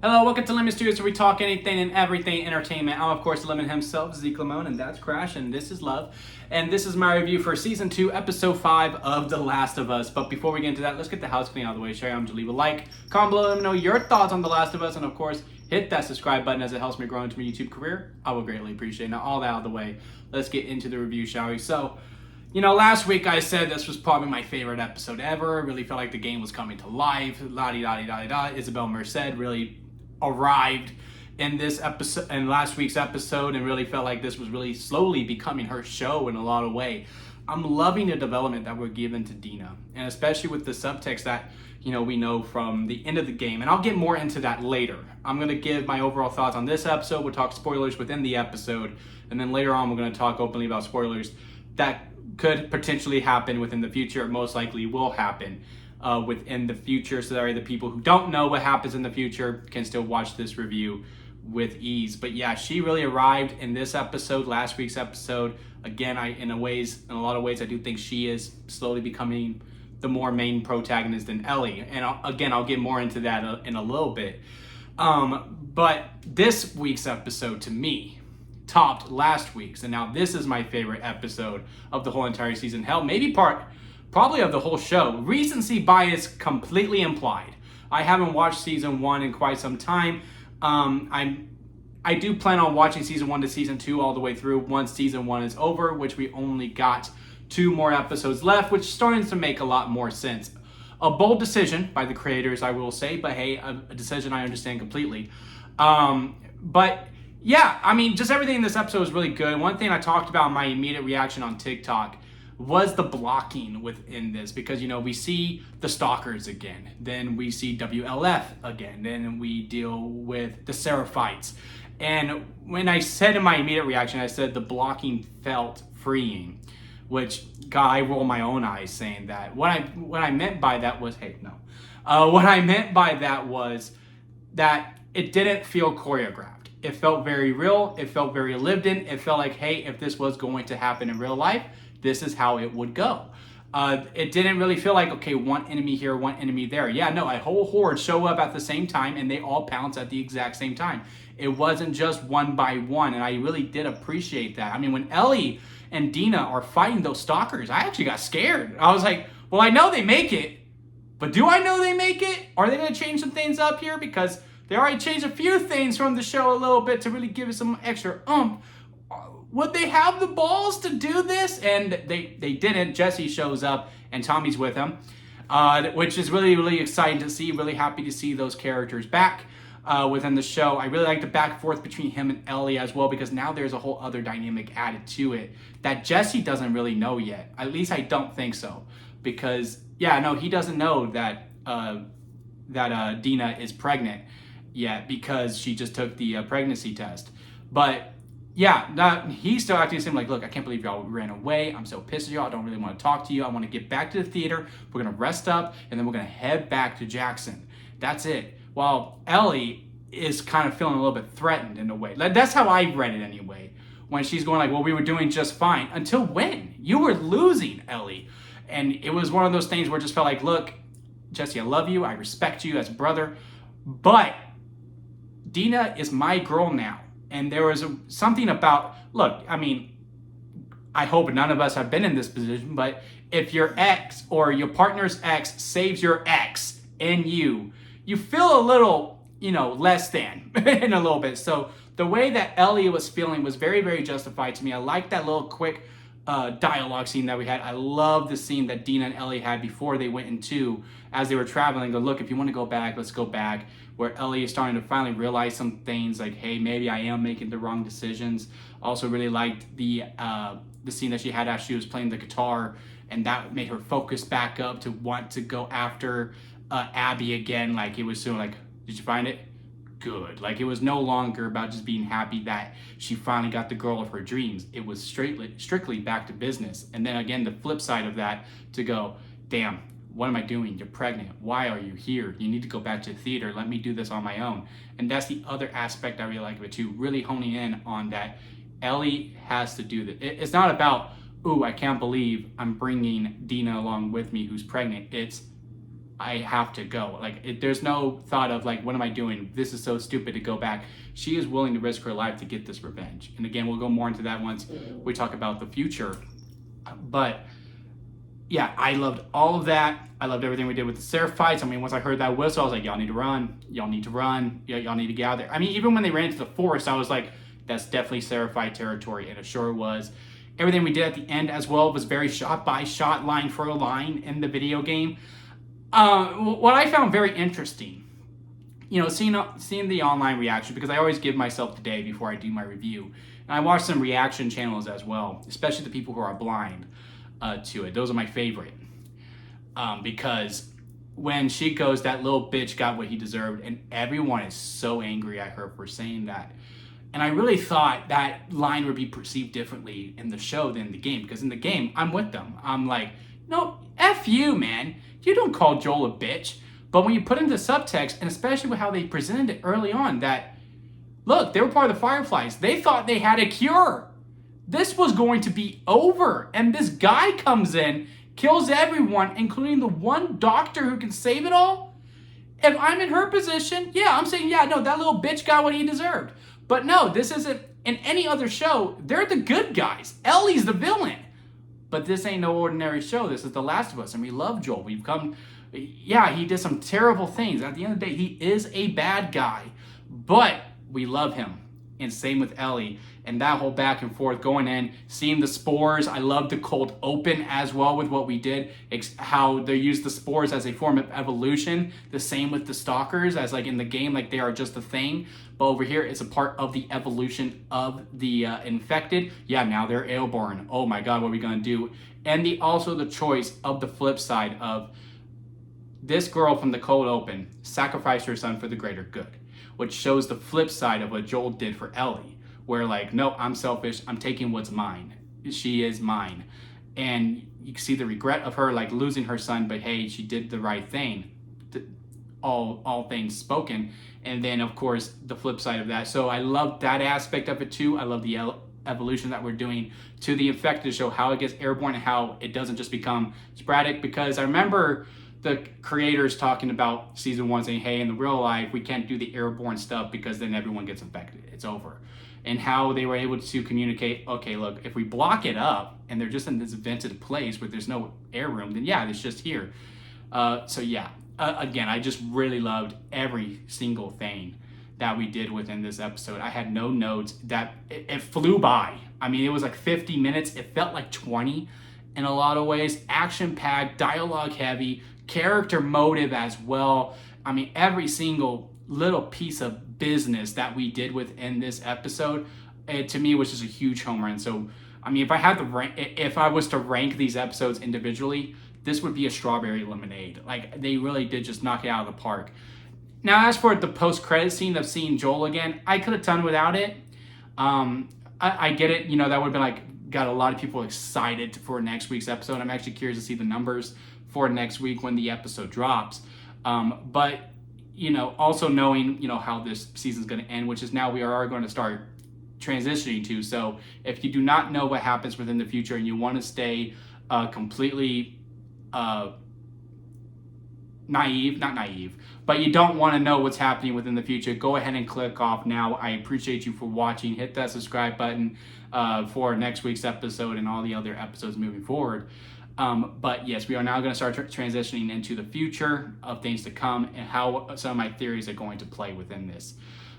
Hello, welcome to Lemon Studios, where we talk anything and everything entertainment. I'm, of course, Lemon himself, Zeke Lamone, and that's Crash, and this is Love. And this is my review for Season 2, Episode 5 of The Last of Us. But before we get into that, let's get the house clean out of the way. Share, I'm to leave a like, comment below, let me know your thoughts on The Last of Us, and of course, hit that subscribe button as it helps me grow into my YouTube career. I will greatly appreciate it. Now, all that out of the way, let's get into the review, shall we? So, last week I said this was probably my favorite episode ever. I really felt like the game was coming to life. La-di-da-di-da-di-da. Isabel Merced really arrived in this episode, in last week's episode, and really felt like this was really slowly becoming her show in a lot of ways. I'm loving the development that we're given to Dina, and especially with the subtext that we know from the end of the game, and I'll get more into that later. I'm going to give my overall thoughts on this episode. We'll talk spoilers within the episode, and then later on we're going to talk openly about spoilers that could potentially happen within the future. Most likely will happen within the future, so that way the people who don't know what happens in the future can still watch this review with ease. But yeah, she really arrived in this episode, last week's episode. Again, in a lot of ways, I do think she is slowly becoming the more main protagonist than Ellie. And I'll get more into that in a little bit. But this week's episode, to me, topped last week's, and now this is my favorite episode of the whole entire season. Hell, maybe probably of the whole show. Recency bias completely implied. I haven't watched season 1 in quite some time. I do plan on watching season 1 to season 2 all the way through once season 1 is over, which we only got 2 more episodes left, which is starting to make a lot more sense. A bold decision by the creators, I will say, but hey, a decision I understand completely. But yeah, just everything in this episode was really good. One thing I talked about in my immediate reaction on TikTok was the blocking within this, because we see the stalkers again, then we see WLF again, then we deal with the Seraphites. And when I said in my immediate reaction, I said the blocking felt freeing, which, God, I roll my own eyes saying that. What I meant by that was, what I meant by that was that it didn't feel choreographed. It felt very real. It felt very lived in. It felt like, hey, if this was going to happen in real life, this is how it would go. It didn't really feel like, okay, one enemy here, one enemy there. Yeah, no, a whole horde show up at the same time and they all pounce at the exact same time. It wasn't just one by one, and I really did appreciate that. When Ellie and Dina are fighting those stalkers, I actually got scared. I was like, well, I know they make it, but do I know they make it? Are they going to change some things up here? Because they already changed a few things from the show a little bit to really give it some extra oomph. Would they have the balls to do this? And they didn't. Jesse shows up and Tommy's with him, which is really, really exciting to see. Really happy to see those characters back within the show. I really like the back and forth between him and Ellie as well, because now there's a whole other dynamic added to it that Jesse doesn't really know yet. At least I don't think so, because he doesn't know that Dina is pregnant yet, because she just took the pregnancy test. But he's still acting the same, like, look, I can't believe y'all ran away. I'm so pissed at y'all. I don't really want to talk to you. I want to get back to the theater. We're going to rest up, and then we're going to head back to Jackson. That's it. While Ellie is kind of feeling a little bit threatened in a way. That's how I read it anyway. When she's going like, well, we were doing just fine. Until when? You were losing, Ellie. And it was one of those things where it just felt like, look, Jesse, I love you. I respect you as a brother. But Dina is my girl now. And there was something about, look, I hope none of us have been in this position, but if your ex or your partner's ex saves your ex and you feel a little, less than in a little bit. So the way that Ellie was feeling was very, very justified to me. I like that little quick dialogue scene that we had. I love the scene that Dina and Ellie had before they went into, as they were traveling, go, look, if you want to go back, let's go back. Where Ellie is starting to finally realize some things, like, hey, maybe I am making the wrong decisions. Also really liked the scene that she had after she was playing the guitar, and that made her focus back up to want to go after Abby again. Like, it was soon like, did you find it? Good. Like, it was no longer about just being happy that she finally got the girl of her dreams. It was strictly back to business. And then again, the flip side of that, to go, damn, what am I doing? You're pregnant. Why are you here? You need to go back to the theater. Let me do this on my own. And that's the other aspect I really like of it too, really honing in on that Ellie has to do this. It's not about, ooh, I can't believe I'm bringing Dina along with me who's pregnant. It's, I have to go. Like, there's no thought of like, what am I doing? This is so stupid to go back. She is willing to risk her life to get this revenge. And again, we'll go more into that once we talk about the future. But yeah, I loved all of that. I loved everything we did with the Seraph fights. I mean, once I heard that whistle, I was like, y'all need to run. Y'all need to run. Y'all need to get out there. I mean, even when they ran into the forest, I was like, that's definitely Seraph fight territory. And it sure was. Everything we did at the end as well was very shot by shot, line for a line in the video game. What I found very interesting, seeing the online reaction, because I always give myself the day before I do my review. And I watch some reaction channels as well, especially the people who are blind to it. Those are my favorite. Because when she goes, that little bitch got what he deserved, and everyone is so angry at her for saying that. And I really thought that line would be perceived differently in the show than in the game, because in the game, I'm with them. I'm like, no, F you, man. You don't call Joel a bitch. But when you put into subtext, and especially with how they presented it early on, that, look, they were part of the Fireflies. They thought they had a cure. This was going to be over. And this guy comes in, kills everyone, including the one doctor who can save it all. If I'm in her position, yeah, I'm saying, yeah, no, that little bitch got what he deserved. But no, this isn't in any other show. They're the good guys. Ellie's the villain. But this ain't no ordinary show. This is The Last of Us, and we love Joel. We've come, yeah, he did some terrible things. At the end of the day, he is a bad guy, but we love him. And same with Ellie. And that whole back and forth going in, seeing the spores. I love the cold open as well with what we did. How they use the spores as a form of evolution. The same with the stalkers, as like in the game, like they are just a thing. But over here, it's a part of the evolution of the infected. Yeah, now they're airborne. Oh my God, what are we gonna do? And also the choice of the flip side of this girl from the cold open sacrificed her son for the greater good, which shows the flip side of what Joel did for Ellie. Where like, no, I'm selfish. I'm taking what's mine. She is mine. And you can see the regret of her like losing her son, but hey, she did the right thing. All things spoken. And then of course the flip side of that. So I love that aspect of it too. I love the evolution that we're doing to the infected to show how it gets airborne and how it doesn't just become sporadic. Because I remember the creators talking about season 1 saying, hey, in the real life, we can't do the airborne stuff because then everyone gets infected. It's over. And how they were able to communicate, okay, look, if we block it up and they're just in this vented place where there's no air room, then yeah, it's just here. So yeah, again, I just really loved every single thing that we did within this episode. I had no notes. That it flew by. I mean, it was like 50 minutes. It felt like 20 in a lot of ways. Action-packed, dialogue-heavy, character motive as well. I mean, every single little piece of business that we did within this episode, it, to me, was just a huge home run. So, I mean, if I was to rank these episodes individually, this would be a strawberry lemonade. Like, they really did just knock it out of the park. Now, as for the post-credit scene of seeing Joel again, I could have done without it. I get it. You know, that would have been like, got a lot of people excited for next week's episode. I'm actually curious to see the numbers for next week when the episode drops. But, you know, also knowing, you know, how this season's going to end, which is now we are going to start transitioning to. So if you do not know what happens within the future and you want to stay completely not naive, but you don't want to know what's happening within the future, go ahead and click off now. I appreciate you for watching. Hit that subscribe button for next week's episode and all the other episodes moving forward. But yes, we are now going to start transitioning into the future of things to come and how some of my theories are going to play within this.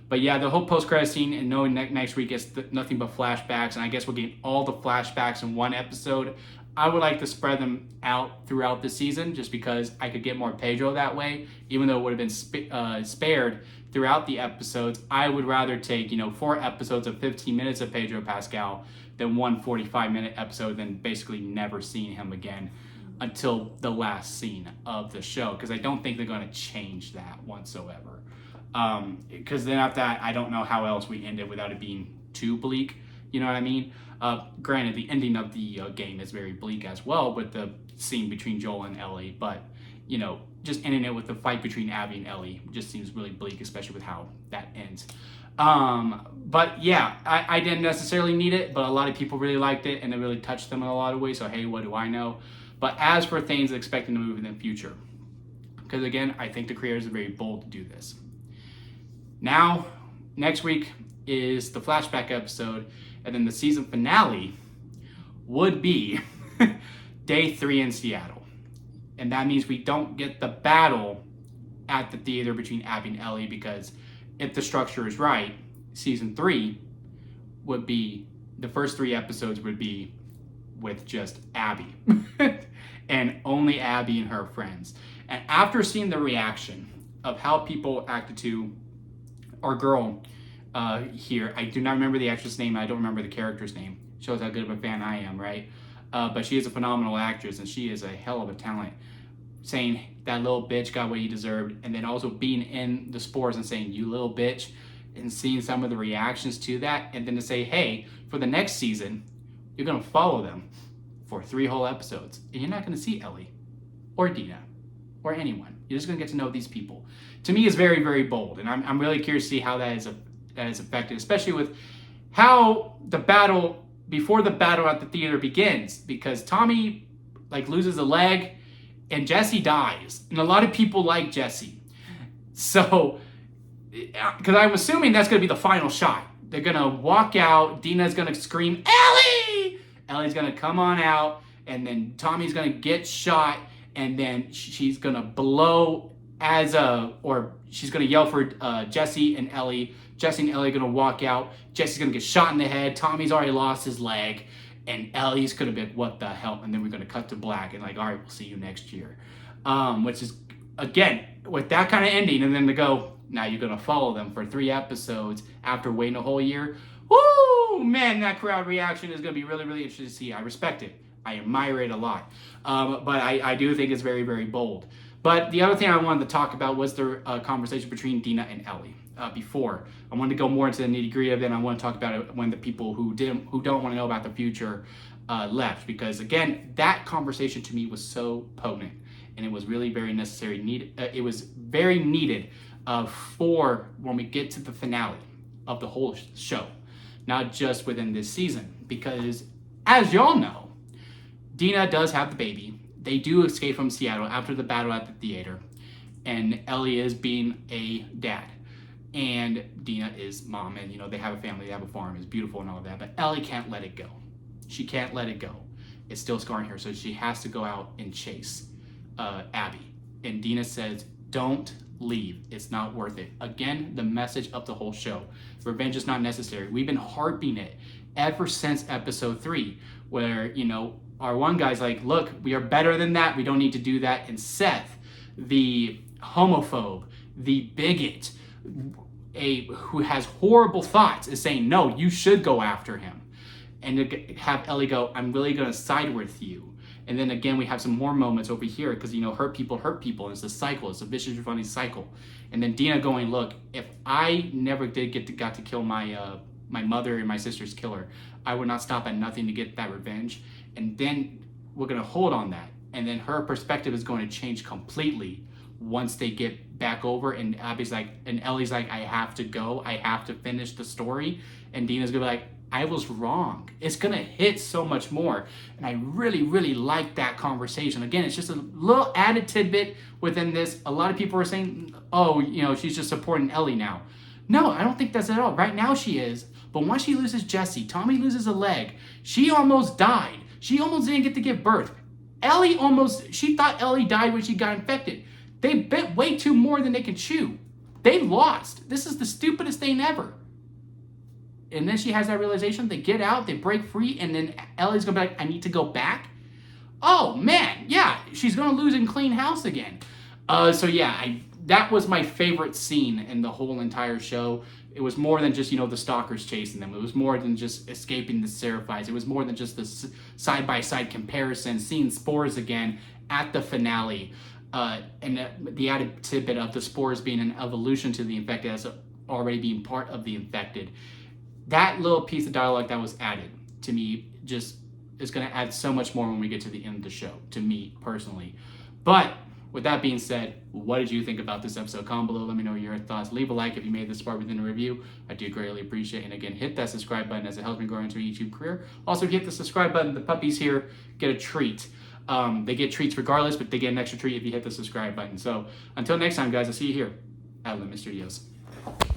But yeah, the whole post-credit scene and knowing next week is nothing but flashbacks, and I guess we'll get all the flashbacks in one episode. I would like to spread them out throughout the season just because I could get more Pedro that way, even though it would have been spared throughout the episodes. I would rather take, 4 episodes of 15 minutes of Pedro Pascal than one 45-minute episode, then basically never seeing him again until the last scene of the show, because I don't think they're going to change that whatsoever. Because then after that, I don't know how else we end it without it being too bleak. You know what I mean? Granted, the ending of the game is very bleak as well with the scene between Joel and Ellie, but, just ending it with the fight between Abby and Ellie just seems really bleak, especially with how that ends. But yeah, I didn't necessarily need it, but a lot of people really liked it and it really touched them in a lot of ways. So, hey, what do I know? But as for things expecting to move in the future, because again, I think the creators are very bold to do this. Now, next week is the flashback episode, and then the season finale would be day 3 in Seattle. And that means we don't get the battle at the theater between Abby and Ellie, because if the structure is right, season 3 would be, the first 3 episodes would be with just Abby and only Abby and her friends. And after seeing the reaction of how people acted to our girl here, I do not remember the actress name, I don't remember the character's name. Shows how good of a fan I am, right? But she is a phenomenal actress, and she is a hell of a talent. Saying that little bitch got what he deserved, and then also being in the spores and saying, you little bitch, and seeing some of the reactions to that, and then to say, hey, for the next season, you're gonna follow them for 3 whole episodes, and you're not gonna see Ellie or Dina or anyone. You're just gonna get to know these people. To me, is very, very bold, and I'm really curious to see how that is affected, especially with how the battle, before the battle at the theater begins, because Tommy loses a leg and Jesse dies, and a lot of people like Jesse. So, because I'm assuming that's going to be the final shot. They're going to walk out, Dina's going to scream, Ellie! Ellie's going to come on out, and then Tommy's going to get shot, and then she's going to blow or she's going to yell for Jesse and Ellie. Jesse and Ellie are going to walk out. Jesse's going to get shot in the head. Tommy's already lost his leg. And Ellie's going to be like, what the hell? And then we're going to cut to black and all right, we'll see you next year. Which is, again, with that kind of ending, and then to go, now you're going to follow them for 3 episodes after waiting a whole year. Woo! Man, that crowd reaction is going to be really, really interesting to see. I respect it. I admire it a lot. But I do think it's very, very bold. But the other thing I wanted to talk about was the conversation between Dina and Ellie. Before I wanted to go more into the nitty gritty of it, and I want to talk about it when the people who don't want to know about the future left, because again, that conversation to me was so potent, and it was really very necessary. It was very needed for when we get to the finale of the whole show, not just within this season, because as y'all know, Dina does have the baby. They do escape from Seattle after the battle at the theater, and Ellie is being a dad. And Dina is mom, and they have a family, they have a farm, it's beautiful and all of that, but Ellie can't let it go. She can't let it go. It's still scarring her, so she has to go out and chase Abby. And Dina says, don't leave, it's not worth it. Again, the message of the whole show. Revenge is not necessary. We've been harping it ever since episode 3, where, our one guy's like, look, we are better than that, we don't need to do that. And Seth, the homophobe, the bigot, who has horrible thoughts, is saying, no, you should go after him. And to have Ellie go, I'm really going to side with you. And then again, we have some more moments over here, because, hurt people, and it's a cycle. It's a vicious, funny cycle. And then Dina going, look, if I never got to kill my mother and my sister's killer, I would not stop at nothing to get that revenge. And then we're going to hold on that. And then her perspective is going to change completely once they get back over, and Ellie's like, I have to go, I have to finish the story. And Dina's gonna be like, I was wrong. It's gonna hit so much more. And I really, really like that conversation. Again, it's just a little added tidbit within this. A lot of people are saying, oh, she's just supporting Ellie now. No, I don't think that's at all. Right now she is, but once she loses Jesse, Tommy loses a leg, she almost died. She almost didn't get to give birth. She thought Ellie died when she got infected. They bit way too more than they can chew. They lost. This is the stupidest thing ever. And then she has that realization. They get out, they break free, and then Ellie's gonna be like, I need to go back. Oh man, yeah, she's gonna lose and clean house again. That was my favorite scene in the whole entire show. It was more than just, the stalkers chasing them. It was more than just escaping the Seraphites. It was more than just the side-by-side comparison, seeing spores again at the finale. And the added tidbit of the spores being an evolution to the infected as already being part of the infected. That little piece of dialogue that was added, to me, just is going to add so much more when we get to the end of the show, to me personally. But with that being said, what did you think about this episode? Comment below, let me know your thoughts. Leave a like if you made this far within the review. I do greatly appreciate it. And again, hit that subscribe button as it helps me grow into a YouTube career. Also, if you hit the subscribe button, the puppies here get a treat. They get treats regardless, but they get an extra treat if you hit the subscribe button. So until next time, guys, I'll see you here at Lemon Studios.